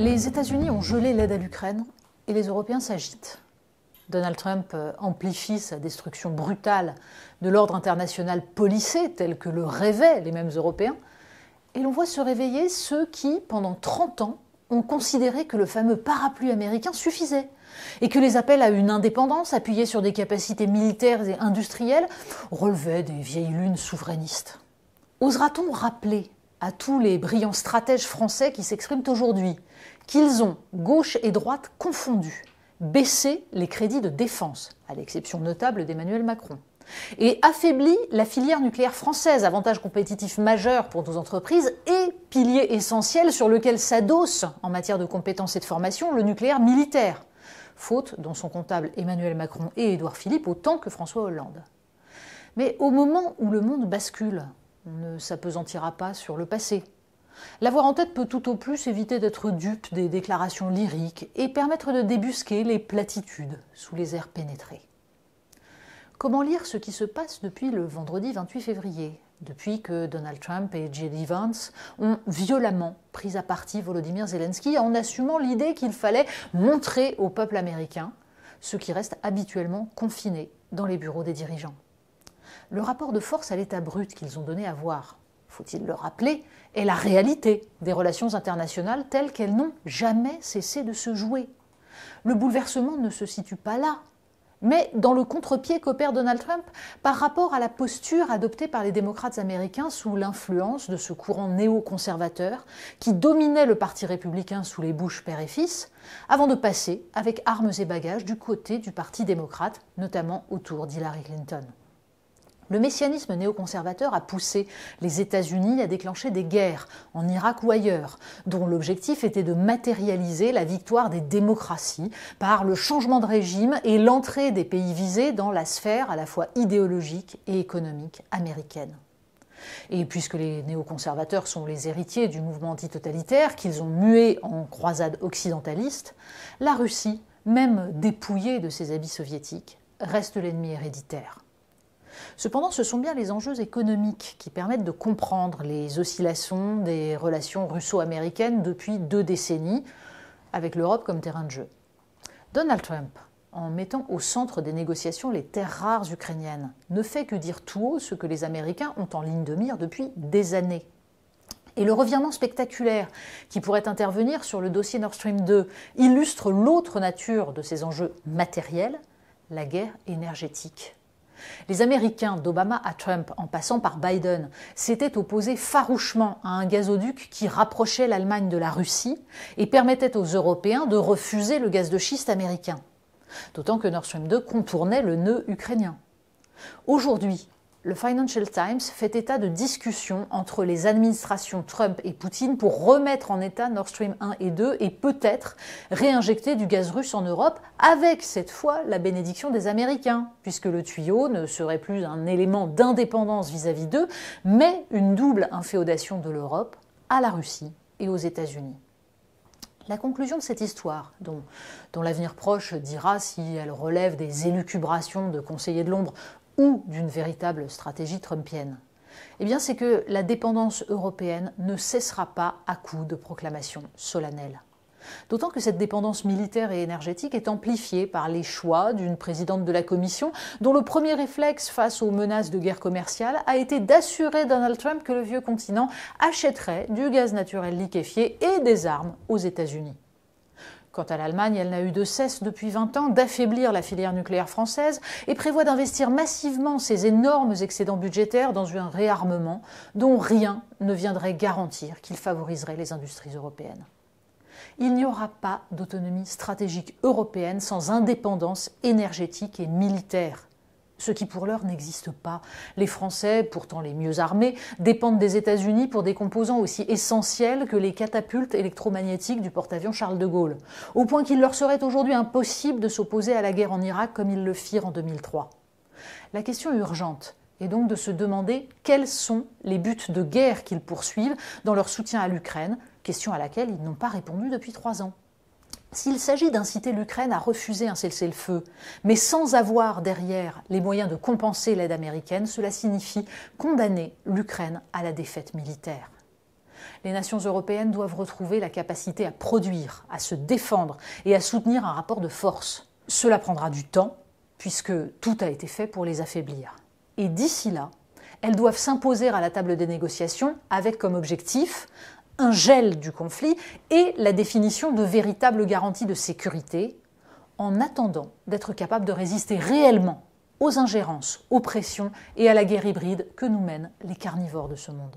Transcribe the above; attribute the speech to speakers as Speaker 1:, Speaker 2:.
Speaker 1: Les États-Unis ont gelé l'aide à l'Ukraine et les Européens s'agitent. Donald Trump amplifie sa destruction brutale de l'ordre international policé tel que le rêvaient les mêmes Européens. Et l'on voit se réveiller ceux qui, pendant 30 ans, ont considéré que le fameux parapluie américain suffisait et que les appels à une indépendance appuyée sur des capacités militaires et industrielles relevaient des vieilles lunes souverainistes. Osera-t-on rappeler à tous les brillants stratèges français qui s'expriment aujourd'hui qu'ils ont, gauche et droite confondus, baissé les crédits de défense, à l'exception notable d'Emmanuel Macron, et affaibli la filière nucléaire française, avantage compétitif majeur pour nos entreprises et pilier essentiel sur lequel s'adosse, en matière de compétences et de formation, le nucléaire militaire, faute dont sont comptables Emmanuel Macron et Édouard Philippe autant que François Hollande. Mais au moment où le monde bascule, on ne s'apesantira pas sur le passé. L'avoir en tête peut tout au plus éviter d'être dupe des déclarations lyriques et permettre de débusquer les platitudes sous les airs pénétrés. Comment lire ce qui se passe depuis le vendredi 28 février, depuis que Donald Trump et J.D. Vance ont violemment pris à partie Volodymyr Zelensky en assumant l'idée qu'il fallait montrer au peuple américain ce qui reste habituellement confiné dans les bureaux des dirigeants. Le rapport de force à l'état brut qu'ils ont donné à voir, faut-il le rappeler, est la réalité des relations internationales telles qu'elles n'ont jamais cessé de se jouer. Le bouleversement ne se situe pas là, mais dans le contre-pied qu'opère Donald Trump par rapport à la posture adoptée par les démocrates américains sous l'influence de ce courant néoconservateur qui dominait le parti républicain sous les Bush père et fils, avant de passer avec armes et bagages du côté du parti démocrate, notamment autour d'Hillary Clinton. Le messianisme néoconservateur a poussé les États-Unis à déclencher des guerres, en Irak ou ailleurs, dont l'objectif était de matérialiser la victoire des démocraties par le changement de régime et l'entrée des pays visés dans la sphère à la fois idéologique et économique américaine. Et puisque les néoconservateurs sont les héritiers du mouvement antitotalitaire qu'ils ont mué en croisade occidentaliste, la Russie, même dépouillée de ses habits soviétiques, reste l'ennemi héréditaire. Cependant, ce sont bien les enjeux économiques qui permettent de comprendre les oscillations des relations russo-américaines depuis 2 décennies, avec l'Europe comme terrain de jeu. Donald Trump, en mettant au centre des négociations les terres rares ukrainiennes, ne fait que dire tout haut ce que les Américains ont en ligne de mire depuis des années. Et le revirement spectaculaire qui pourrait intervenir sur le dossier Nord Stream 2 illustre l'autre nature de ces enjeux matériels, la guerre énergétique. Les Américains, d'Obama à Trump, en passant par Biden, s'étaient opposés farouchement à un gazoduc qui rapprochait l'Allemagne de la Russie et permettait aux Européens de refuser le gaz de schiste américain. D'autant que Nord Stream 2 contournait le nœud ukrainien. Aujourd'hui, le Financial Times fait état de discussions entre les administrations Trump et Poutine pour remettre en état Nord Stream 1 et 2 et peut-être réinjecter du gaz russe en Europe avec cette fois la bénédiction des Américains, puisque le tuyau ne serait plus un élément d'indépendance vis-à-vis d'eux, mais une double inféodation de l'Europe à la Russie et aux États-Unis. La conclusion de cette histoire, dont l'avenir proche dira si elle relève des élucubrations de conseillers de l'ombre ou d'une véritable stratégie trumpienne, eh bien c'est que la dépendance européenne ne cessera pas à coups de proclamations solennelles. D'autant que cette dépendance militaire et énergétique est amplifiée par les choix d'une présidente de la Commission dont le premier réflexe face aux menaces de guerre commerciale a été d'assurer Donald Trump que le vieux continent achèterait du gaz naturel liquéfié et des armes aux États-Unis. Quant à l'Allemagne, elle n'a eu de cesse depuis 20 ans d'affaiblir la filière nucléaire française et prévoit d'investir massivement ses énormes excédents budgétaires dans un réarmement dont rien ne viendrait garantir qu'il favoriserait les industries européennes. Il n'y aura pas d'autonomie stratégique européenne sans indépendance énergétique et militaire, ce qui pour l'heure n'existe pas. Les Français, pourtant les mieux armés, dépendent des États-Unis pour des composants aussi essentiels que les catapultes électromagnétiques du porte-avions Charles de Gaulle, au point qu'il leur serait aujourd'hui impossible de s'opposer à la guerre en Irak comme ils le firent en 2003. La question urgente est donc de se demander quels sont les buts de guerre qu'ils poursuivent dans leur soutien à l'Ukraine, question à laquelle ils n'ont pas répondu depuis 3 ans. S'il s'agit d'inciter l'Ukraine à refuser un cessez-le-feu, mais sans avoir derrière les moyens de compenser l'aide américaine, cela signifie condamner l'Ukraine à la défaite militaire. les nations européennes doivent retrouver la capacité à produire, à se défendre et à soutenir un rapport de force. Cela prendra du temps, puisque tout a été fait pour les affaiblir. Et d'ici là, elles doivent s'imposer à la table des négociations avec comme objectif un gel du conflit et la définition de véritables garanties de sécurité, en attendant d'être capables de résister réellement aux ingérences, aux pressions et à la guerre hybride que nous mènent les carnivores de ce monde.